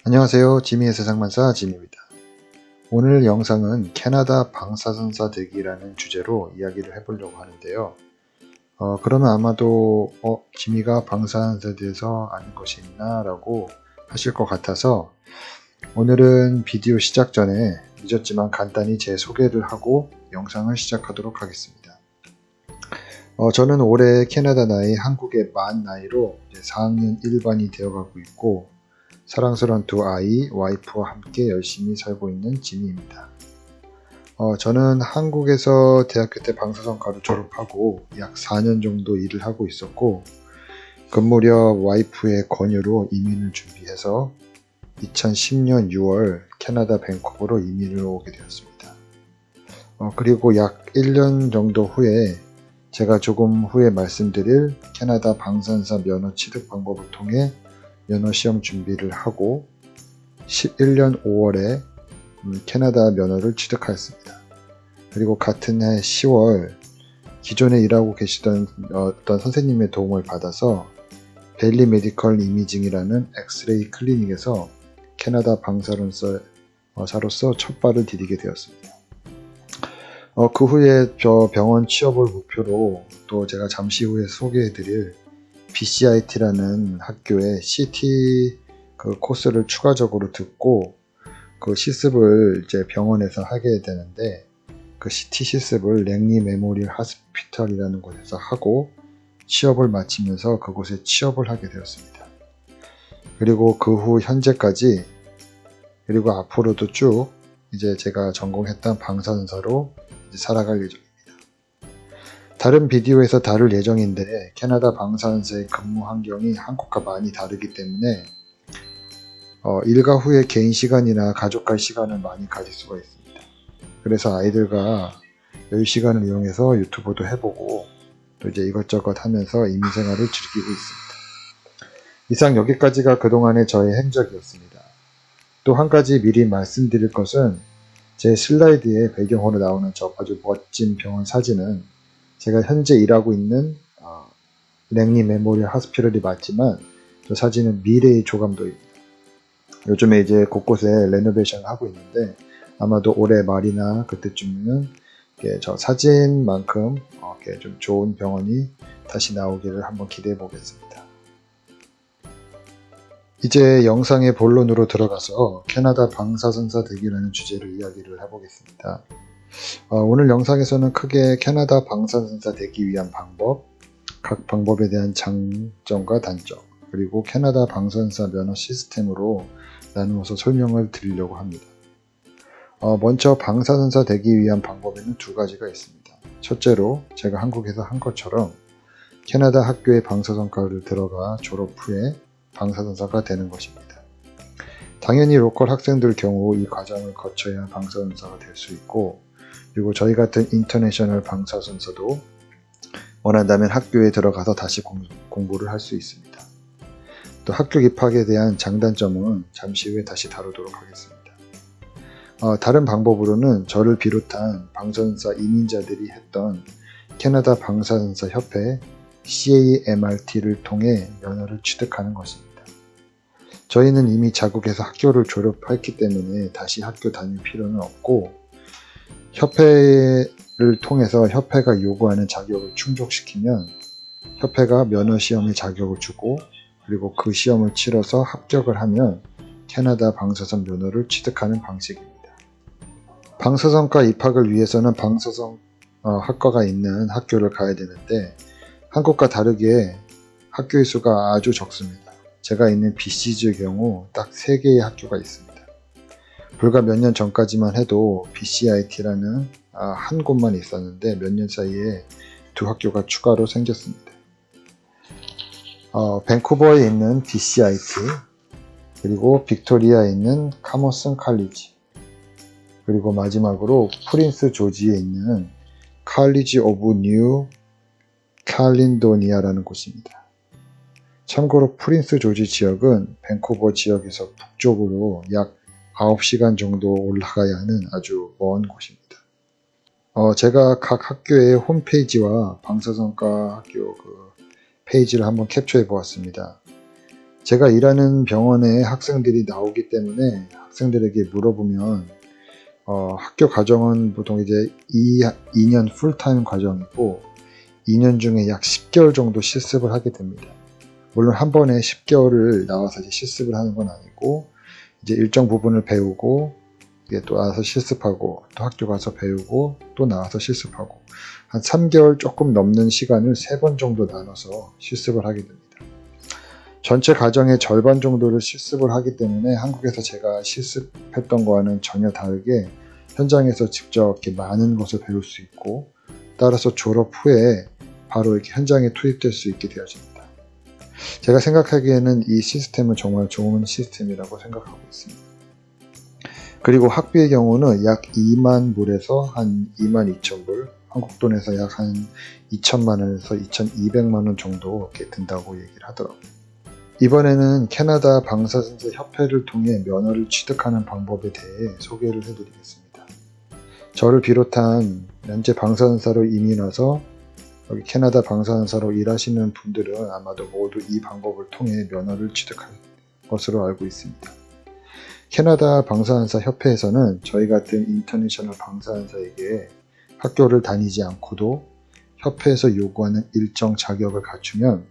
안녕하세요. 지미의 세상만사 지미입니다. 오늘 영상은 캐나다 방사선사 대기라는 주제로 이야기를 해보려고 하는데요. 그러면 아마도 지미가 방사선사에 대해서 아는 것이 있나 라고 하실 것 같아서 오늘은 비디오 시작 전에 늦었지만 간단히 제 소개를 하고 영상을 시작하도록 하겠습니다. 저는 올해 캐나다 나이 한국의 만 나이로 이제 4학년 1반이 되어가고 있고 사랑스러운 두 아이, 와이프와 함께 열심히 살고 있는 지미입니다. 저는 한국에서 대학교 때 방사선과를 졸업하고 약 4년 정도 일을 하고 있었고 그 무렵 와이프의 권유로 이민을 준비해서 2010년 6월 캐나다 밴쿠버로 이민을 오게 되었습니다. 그리고 약 1년 정도 후에 제가 조금 후에 말씀드릴 캐나다 방사선사 면허 취득 방법을 통해 면허 시험 준비를 하고 11년 5월에 캐나다 면허를 취득하였습니다. 그리고 같은 해 10월 기존에 일하고 계시던 어떤 선생님의 도움을 받아서 벨리 메디컬 이미징이라는 엑스레이 클리닉에서 캐나다 방사선사로서 첫 발을 디디게 되었습니다. 그 후에 저 병원 취업을 목표로 또 제가 잠시 후에 소개해드릴 BCIT라는 학교에 CT 그 코스를 추가적으로 듣고 그 실습을 이제 병원에서 하게 되는데 그 CT 실습을 랭리 메모리얼 하스피털이라는 곳에서 하고 취업을 마치면서 그곳에 취업을 하게 되었습니다. 그리고 그 후 현재까지 그리고 앞으로도 쭉 이제 제가 전공했던 방사선사로 이제 살아갈 예정입니다. 다른 비디오에서 다룰 예정인데 캐나다 방사선사의 근무 환경이 한국과 많이 다르기 때문에 일과 후에 개인 시간이나 가족과의 시간을 많이 가질 수가 있습니다. 그래서 아이들과 여유 시간을 이용해서 유튜브도 해보고 또 이제 이것저것 하면서 이민생활을 즐기고 있습니다. 이상 여기까지가 그동안의 저의 행적이었습니다. 또 한 가지 미리 말씀드릴 것은 제 슬라이드에 배경으로 나오는 저 아주 멋진 병원 사진은 제가 현재 일하고 있는 랭리 메모리얼 하스피털이 맞지만 저 사진은 미래의 조감도입니다. 요즘에 이제 곳곳에 레노베이션을 하고 있는데 아마도 올해 말이나 그때쯤에는 저 사진만큼 좀 좋은 병원이 다시 나오기를 한번 기대해 보겠습니다. 이제 영상의 본론으로 들어가서 캐나다 방사선사 대기라는 주제로 이야기를 해보겠습니다. 오늘 영상에서는 크게 캐나다 방사선사 되기 위한 방법, 각 방법에 대한 장점과 단점, 그리고 캐나다 방사선사 면허 시스템으로 나누어서 설명을 드리려고 합니다. 먼저 방사선사 되기 위한 방법에는 두 가지가 있습니다. 첫째로 제가 한국에서 한 것처럼 캐나다 학교에 방사선과를 들어가 졸업 후에 방사선사가 되는 것입니다. 당연히 로컬 학생들 경우 이 과정을 거쳐야 방사선사가 될 수 있고 그리고 저희 같은 인터내셔널 방사선사도 원한다면 학교에 들어가서 다시 공부를 할 수 있습니다. 또 학교 입학에 대한 장단점은 잠시 후에 다시 다루도록 하겠습니다. 다른 방법으로는 저를 비롯한 방사선사 이민자들이 했던 캐나다 방사선사 협회 CAMRT를 통해 면허를 취득하는 것입니다. 저희는 이미 자국에서 학교를 졸업했기 때문에 다시 학교 다닐 필요는 없고 협회를 통해서 협회가 요구하는 자격을 충족시키면 협회가 면허 시험의 자격을 주고 그리고 그 시험을 치러서 합격을 하면 캐나다 방사선 면허를 취득하는 방식입니다. 방사선과 입학을 위해서는 방사선 학과가 있는 학교를 가야 되는데 한국과 다르게 학교의 수가 아주 적습니다. 제가 있는 BC주의 경우 딱 3개의 학교가 있습니다. 불과 몇 년 전까지만 해도 BCIT라는 한 곳만 있었는데 몇 년 사이에 두 학교가 추가로 생겼습니다. 밴쿠버에 있는 BCIT 그리고 빅토리아에 있는 카머슨 칼리지 그리고 마지막으로 프린스 조지에 있는 칼리지 오브 뉴 캘린도니아라는 곳입니다. 참고로 프린스 조지 지역은 밴쿠버 지역에서 북쪽으로 약 9시간 정도 올라가야 하는 아주 먼 곳입니다. 제가 각 학교의 홈페이지와 방사선과 학교 그 페이지를 한번 캡처해 보았습니다. 제가 일하는 병원에 학생들이 나오기 때문에 학생들에게 물어보면 학교 과정은 보통 이제 2년 풀타임 과정이고 2년 중에 약 10개월 정도 실습을 하게 됩니다. 물론 한 번에 10개월을 나와서 이제 실습을 하는 건 아니고 이제 일정 부분을 배우고 또 나와서 실습하고 또 학교 가서 배우고 또 나와서 실습하고 한 3개월 조금 넘는 시간을 3번 정도 나눠서 실습을 하게 됩니다. 전체 과정의 절반 정도를 실습을 하기 때문에 한국에서 제가 실습했던 거와는 전혀 다르게 현장에서 직접 이렇게 많은 것을 배울 수 있고 따라서 졸업 후에 바로 이렇게 현장에 투입될 수 있게 되어집니다. 제가 생각하기에는 이 시스템은 정말 좋은 시스템이라고 생각하고 있습니다. 그리고 학비의 경우는 약 2만 불에서 한 2만 2천 불, 한국 돈에서 약 한 2천만 원에서 2,200만 원 정도 이렇게 든다고 얘기를 하더라고요. 이번에는 캐나다 방사선사 협회를 통해 면허를 취득하는 방법에 대해 소개를 해드리겠습니다. 저를 비롯한 현재 방사선사로 이민 와서 여기 캐나다 방사선사로 일하시는 분들은 아마도 모두 이 방법을 통해 면허를 취득할 것으로 알고 있습니다. 캐나다 방사선사 협회에서는 저희 같은 인터내셔널 방사선사에게 학교를 다니지 않고도 협회에서 요구하는 일정 자격을 갖추면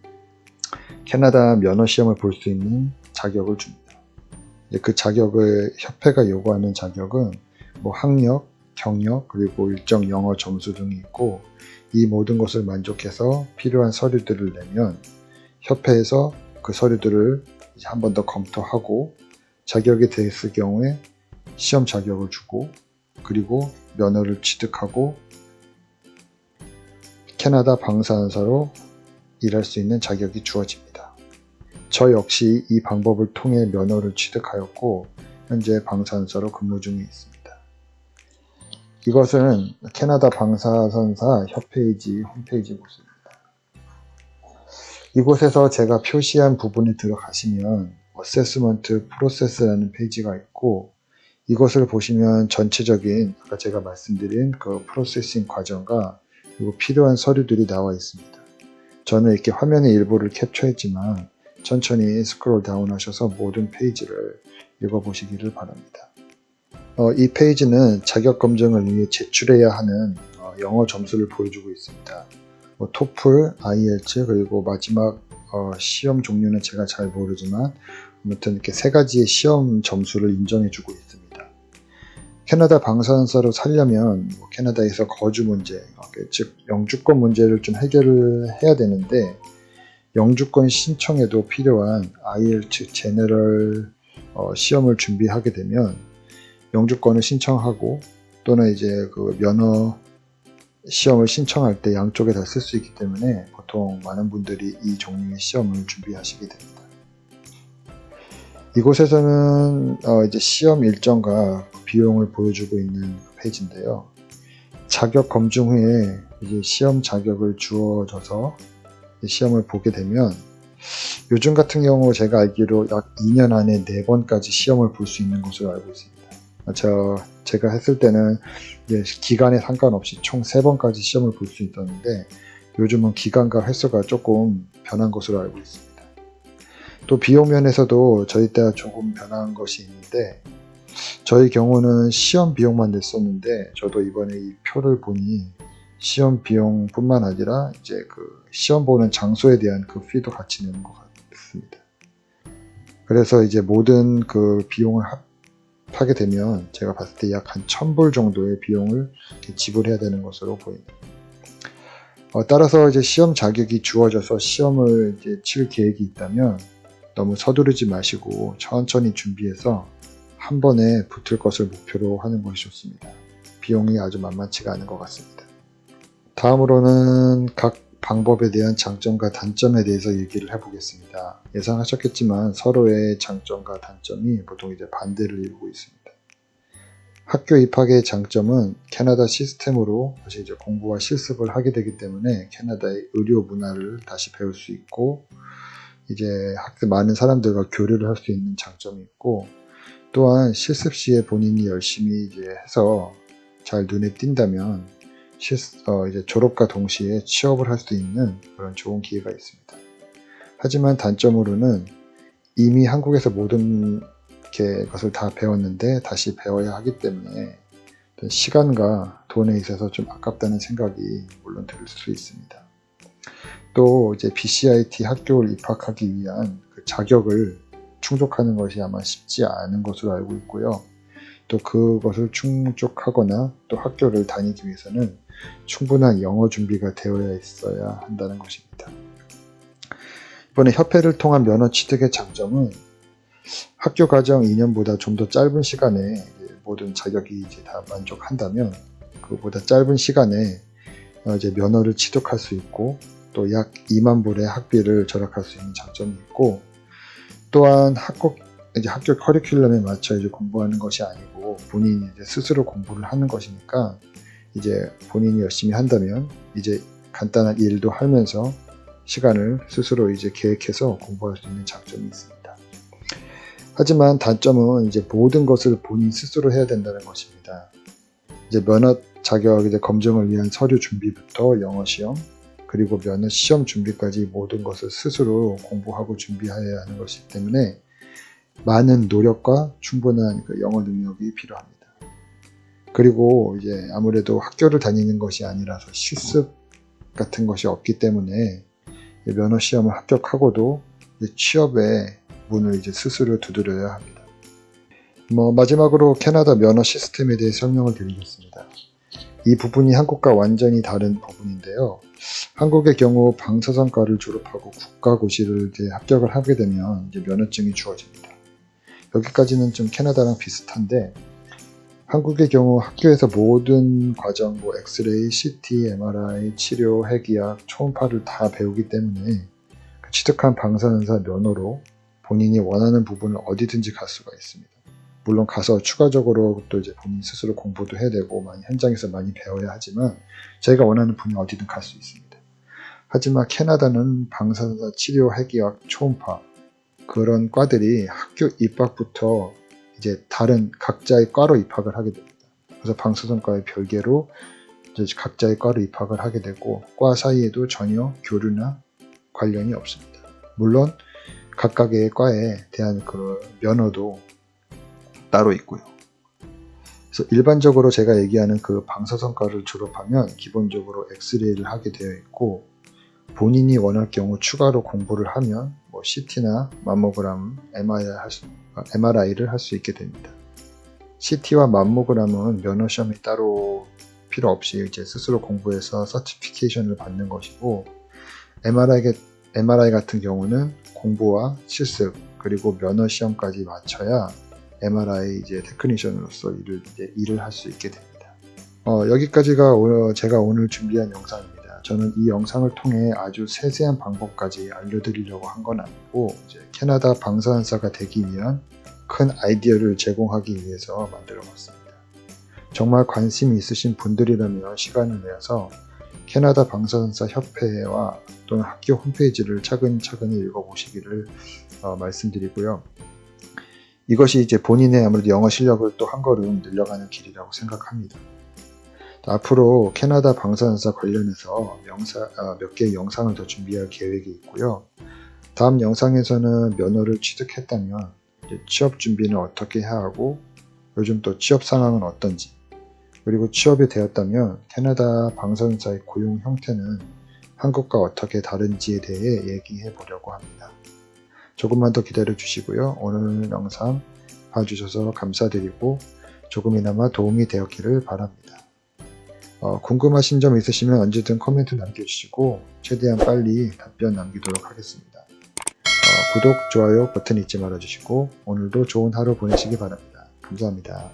캐나다 면허 시험을 볼 수 있는 자격을 줍니다. 그 자격을 협회가 요구하는 자격은 뭐 학력, 경력, 그리고 일정 영어 점수 등이 있고 이 모든 것을 만족해서 필요한 서류들을 내면 협회에서 그 서류들을 한 번 더 검토하고 자격이 됐을 경우에 시험 자격을 주고 그리고 면허를 취득하고 캐나다 방사선사로 일할 수 있는 자격이 주어집니다. 저 역시 이 방법을 통해 면허를 취득하였고 현재 방사선사로 근무 중에 있습니다. 이것은 캐나다 방사선사 협회이지 홈페이지 모습입니다. 이곳에서 제가 표시한 부분에 들어가시면 어세스먼트 프로세스라는 페이지가 있고 이것을 보시면 전체적인 아까 제가 말씀드린 그 프로세싱 과정과 그리고 필요한 서류들이 나와 있습니다. 저는 이렇게 화면의 일부를 캡처했지만 천천히 스크롤 다운 하셔서 모든 페이지를 읽어보시기를 바랍니다. 이 페이지는 자격 검증을 위해 제출해야 하는 영어 점수를 보여주고 있습니다. 토플, IELTS 그리고 마지막 시험 종류는 제가 잘 모르지만 아무튼 이렇게 3가지의 시험 점수를 인정해주고 있습니다. 캐나다 방사선사로 살려면 캐나다에서 거주 문제, 즉 영주권 문제를 좀 해결을 해야 되는데 영주권 신청에도 필요한 IELTS 제너럴 시험을 준비하게 되면 영주권을 신청하고 또는 이제 그 면허 시험을 신청할 때 양쪽에 다 쓸 수 있기 때문에 보통 많은 분들이 이 종류의 시험을 준비하시게 됩니다. 이곳에서는 이제 시험 일정과 비용을 보여주고 있는 페이지인데요. 자격 검증 후에 이제 시험 자격을 주어져서 시험을 보게 되면 요즘 같은 경우 제가 알기로 약 2년 안에 4번까지 시험을 볼 수 있는 것으로 알고 있습니다. 제가 했을 때는 이제 기간에 상관없이 총 3번까지 시험을 볼 수 있었는데 요즘은 기간과 횟수가 조금 변한 것으로 알고 있습니다. 또 비용 면에서도 저희 때와 조금 변한 것이 있는데 저희 경우는 시험 비용만 냈었는데 저도 이번에 이 표를 보니 시험 비용뿐만 아니라 이제 그 시험 보는 장소에 대한 그 피도 같이 내는 것 같습니다. 그래서 이제 모든 그 비용을 합하게 되면 제가 봤을 때 약 한 1,000불 정도의 비용을 지불해야 되는 것으로 보입니다. 따라서 이제 시험 자격이 주어져서 시험을 이제 칠 계획이 있다면 너무 서두르지 마시고 천천히 준비해서 한 번에 붙을 것을 목표로 하는 것이 좋습니다. 비용이 아주 만만치가 않은 것 같습니다. 다음으로는 각 방법에 대한 장점과 단점에 대해서 얘기를 해보겠습니다. 예상하셨겠지만 서로의 장점과 단점이 보통 이제 반대를 이루고 있습니다. 학교 입학의 장점은 캐나다 시스템으로 다시 이제 공부와 실습을 하게 되기 때문에 캐나다의 의료 문화를 다시 배울 수 있고 이제 많은 사람들과 교류를 할 수 있는 장점이 있고 또한 실습 시에 본인이 열심히 이제 해서 잘 눈에 띈다면 이제 졸업과 동시에 취업을 할 수 있는 그런 좋은 기회가 있습니다. 하지만 단점으로는 이미 한국에서 모든 것을 다 배웠는데 다시 배워야 하기 때문에 시간과 돈에 있어서 좀 아깝다는 생각이 물론 들 수 있습니다. 또 이제 BCIT 학교를 입학하기 위한 그 자격을 충족하는 것이 아마 쉽지 않은 것으로 알고 있고요. 또 그것을 충족하거나 또 학교를 다니기 위해서는 충분한 영어 준비가 되어야 있어야 한다는 것입니다. 이번에 협회를 통한 면허 취득의 장점은 학교 과정 2년보다 좀 더 짧은 시간에 모든 자격이 이제 다 만족한다면 그보다 짧은 시간에 이제 면허를 취득할 수 있고 또 약 2만 불의 학비를 절약할 수 있는 장점이 있고, 또한 학교 커리큘럼에 맞춰 이제 공부하는 것이 아니고 본인이 이제 스스로 공부를 하는 것이니까 이제 본인이 열심히 한다면 이제 간단한 일도 하면서 시간을 스스로 이제 계획해서 공부할 수 있는 장점이 있습니다. 하지만 단점은 이제 모든 것을 본인 스스로 해야 된다는 것입니다. 이제 면허 자격 이제 검증을 위한 서류 준비부터 영어 시험, 그리고 면허 시험 준비까지 모든 것을 스스로 공부하고 준비해야 하는 것이기 때문에 많은 노력과 충분한 그 영어 능력이 필요합니다. 그리고 이제 아무래도 학교를 다니는 것이 아니라서 실습 같은 것이 없기 때문에 면허 시험을 합격하고도 취업의 문을 이제 스스로 두드려야 합니다. 마지막으로 캐나다 면허 시스템에 대해 설명을 드리겠습니다. 이 부분이 한국과 완전히 다른 부분인데요. 한국의 경우 방사선과를 졸업하고 국가고시를 이제 합격을 하게 되면 이제 면허증이 주어집니다. 여기까지는 좀 캐나다랑 비슷한데, 한국의 경우 학교에서 모든 과정, 엑스레이, CT, MRI, 치료, 핵의학, 초음파를 다 배우기 때문에 취득한 방사선사 면허로 본인이 원하는 부분을 어디든지 갈 수가 있습니다. 물론 가서 추가적으로 또 이제 본인 스스로 공부도 해야 되고 현장에서 많이 배워야 하지만 자기가 원하는 분야 어디든 갈 수 있습니다. 하지만 캐나다는 방사선사 치료, 핵의학, 초음파 그런 과들이 학교 입학부터 이제 다른 각자의 과로 입학을 하게 됩니다. 그래서 방사선과의 별개로 이제 각자의 과로 입학을 하게 되고 과 사이에도 전혀 교류나 관련이 없습니다. 물론 각각의 과에 대한 그 면허도 따로 있고요. 그래서 일반적으로 제가 얘기하는 그 방사선과를 졸업하면 기본적으로 엑스레이를 하게 되어 있고, 본인이 원할 경우 추가로 공부를 하면 CT나 맘모그램, MRI를 할 수 있게 됩니다. CT와 맘모그램은 면허 시험이 따로 필요 없이 이제 스스로 공부해서 서티피케이션을 받는 것이고, MRI 같은 경우는 공부와 실습 그리고 면허 시험까지 마쳐야 MRI 이제 테크니션으로서 일을 할 수 있게 됩니다. 여기까지가 제가 오늘 준비한 영상입니다. 저는 이 영상을 통해 아주 세세한 방법까지 알려드리려고 한 건 아니고 이제 캐나다 방사선사가 되기 위한 큰 아이디어를 제공하기 위해서 만들어 봤습니다. 정말 관심이 있으신 분들이라면 시간을 내서 캐나다 방사선사 협회와 또는 학교 홈페이지를 차근차근히 읽어보시기를 말씀드리고요. 이것이 이제 본인의 아무래도 영어 실력을 또 한 걸음 늘려가는 길이라고 생각합니다. 앞으로 캐나다 방사선사 관련해서 몇 개의 영상을 더 준비할 계획이 있고요. 다음 영상에서는 면허를 취득했다면 이제 취업 준비는 어떻게 해야 하고 요즘 또 취업 상황은 어떤지, 그리고 취업이 되었다면 캐나다 방사선사의 고용 형태는 한국과 어떻게 다른지에 대해 얘기해 보려고 합니다. 조금만 더 기다려 주시고요. 오늘 영상 봐주셔서 감사드리고 조금이나마 도움이 되었기를 바랍니다. 궁금하신 점 있으시면 언제든 코멘트 남겨주시고 최대한 빨리 답변 남기도록 하겠습니다. 구독, 좋아요 버튼 잊지 말아주시고 오늘도 좋은 하루 보내시기 바랍니다. 감사합니다.